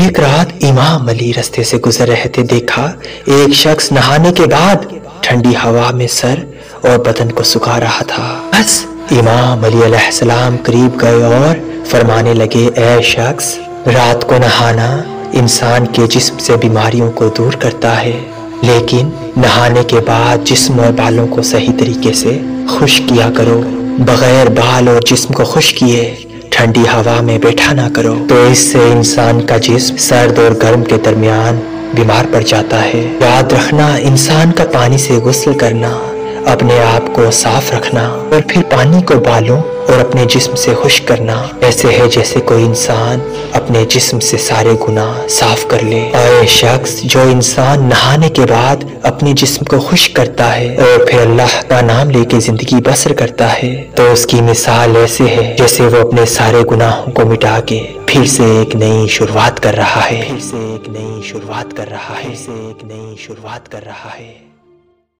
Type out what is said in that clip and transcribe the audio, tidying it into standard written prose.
ایک رات امام علی رستے سے گزر رہے تھے، دیکھا ایک شخص نہانے کے بعد ٹھنڈی ہوا میں سر اور بدن کو سکھا رہا تھا۔ بس امام علی علیہ السلام قریب گئے اور فرمانے لگے، اے شخص، رات کو نہانا انسان کے جسم سے بیماریوں کو دور کرتا ہے، لیکن نہانے کے بعد جسم اور بالوں کو صحیح طریقے سے خشک کیا کرو، بغیر بال اور جسم کو خشک کیے ٹھنڈی ہوا میں بیٹھا نہ کرو، تو اس سے انسان کا جسم سرد اور گرم کے درمیان بیمار پڑ جاتا ہے۔ یاد رکھنا، انسان کا پانی سے غسل کرنا، اپنے آپ کو صاف رکھنا اور پھر پانی کو بالوں اور اپنے جسم سے خشک کرنا ایسے ہے جیسے کوئی انسان اپنے جسم سے سارے گناہ صاف کر لے۔ اے شخص، جو انسان نہانے کے بعد اپنے جسم کو خشک کرتا ہے اور پھر اللہ کا نام لے کے زندگی بسر کرتا ہے، تو اس کی مثال ایسے ہے جیسے وہ اپنے سارے گناہوں کو مٹا کے پھر سے ایک نئی شروعات کر رہا ہے، پھر سے ایک نئی شروعات کر رہا ہے، پھر سے ایک نئی شروعات کر رہا ہے۔